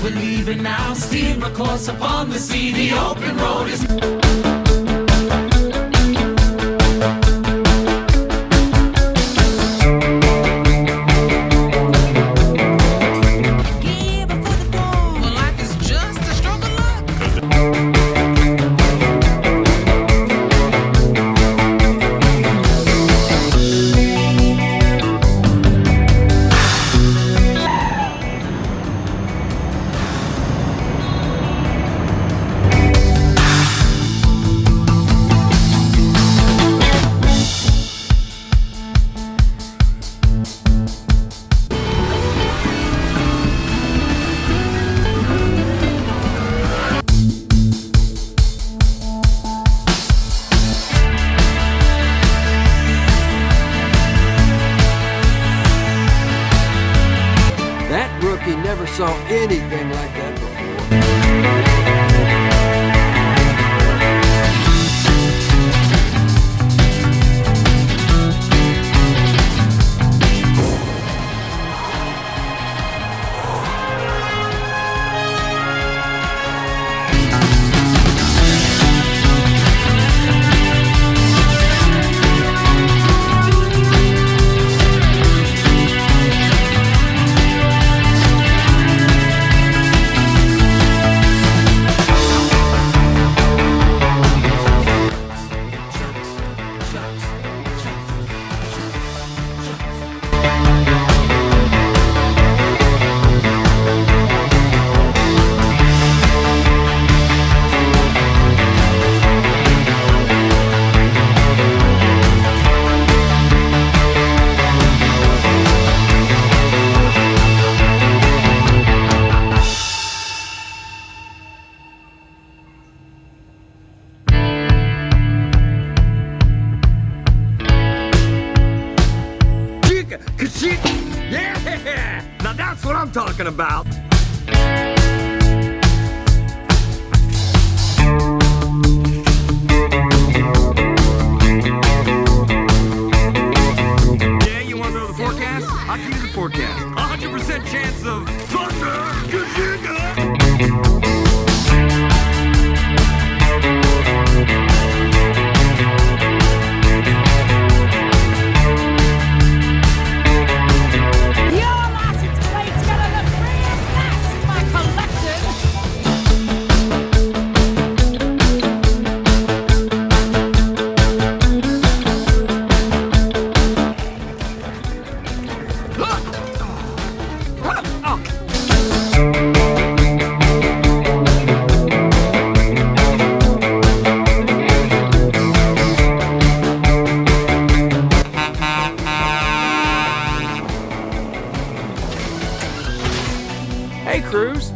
we're leaving now. Steam a course upon the sea, the open road is... He never saw anything like that before. Yeah! Now that's what I'm talking about. Yeah, you want to know the forecast? I'll give you the forecast. 100% chance of thunder. Hey, Cruz.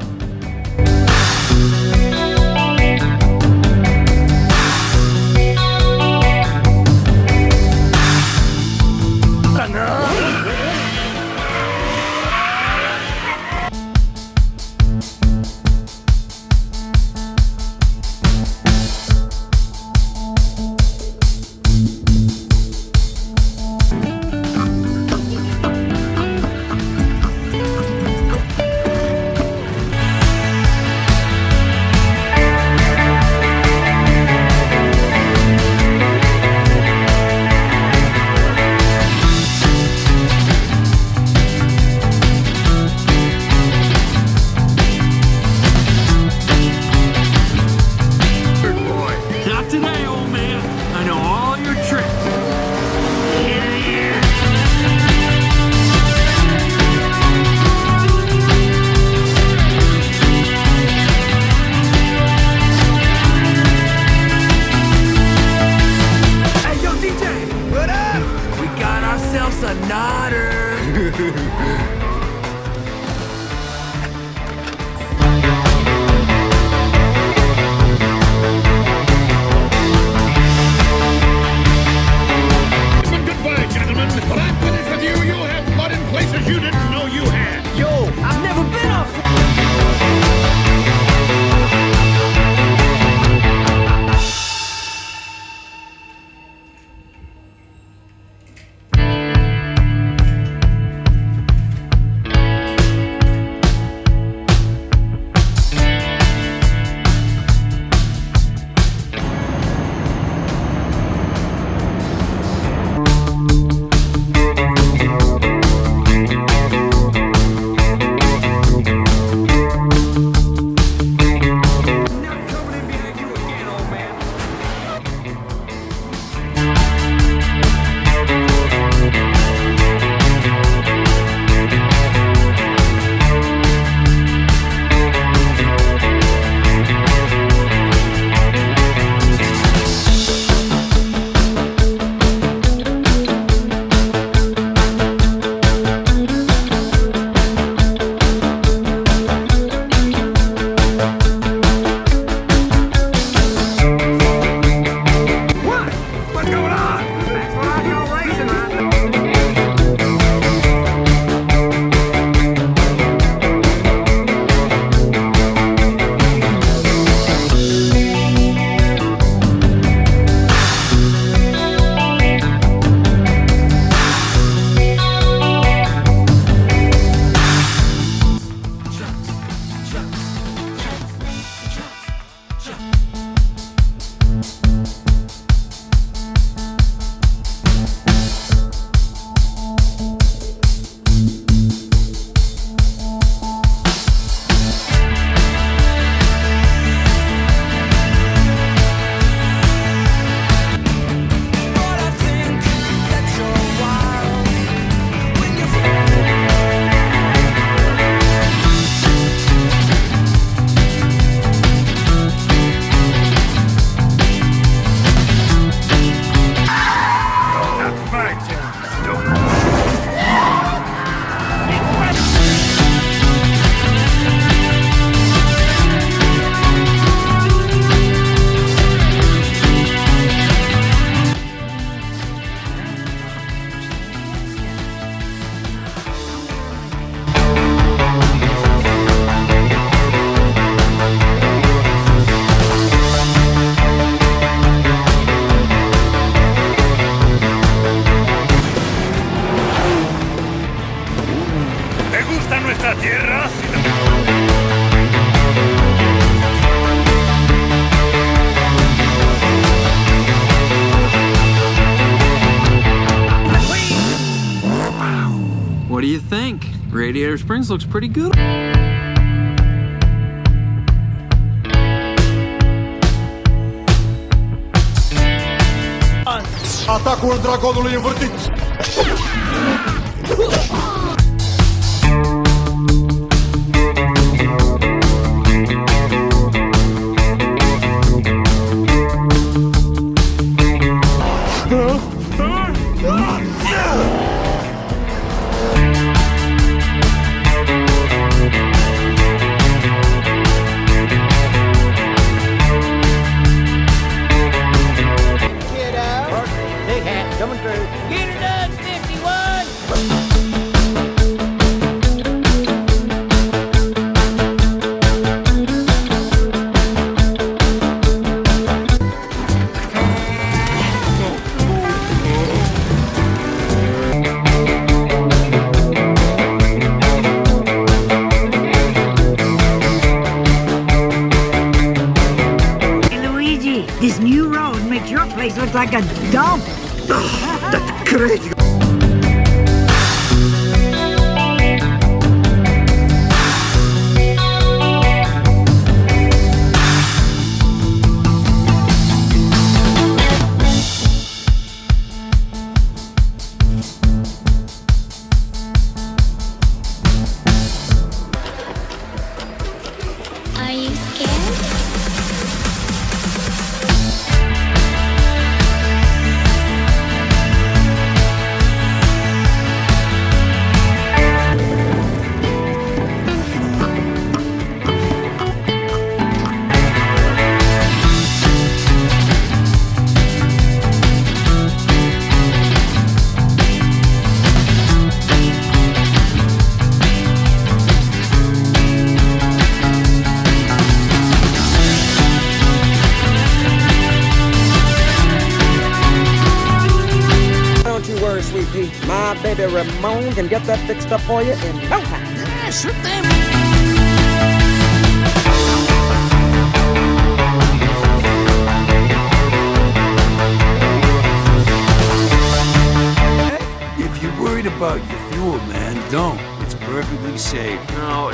Radiator Springs looks pretty good. Atacul dragonului învârtit! Big hat coming through. Get her done, 51! Hey, Luigi, this new road makes your place look like a dump. That's crazy! Are you scared? Don't you worry, sweet pea. My baby Ramon can get that fixed up for you in no time. Yeah, sure thing. If you're worried about your fuel, man, don't. It's perfectly safe. No.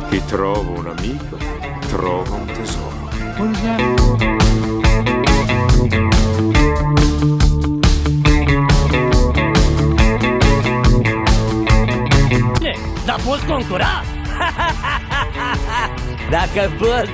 Chi trova un amico, trova un tesoro. Da poți concura? Dacă pot!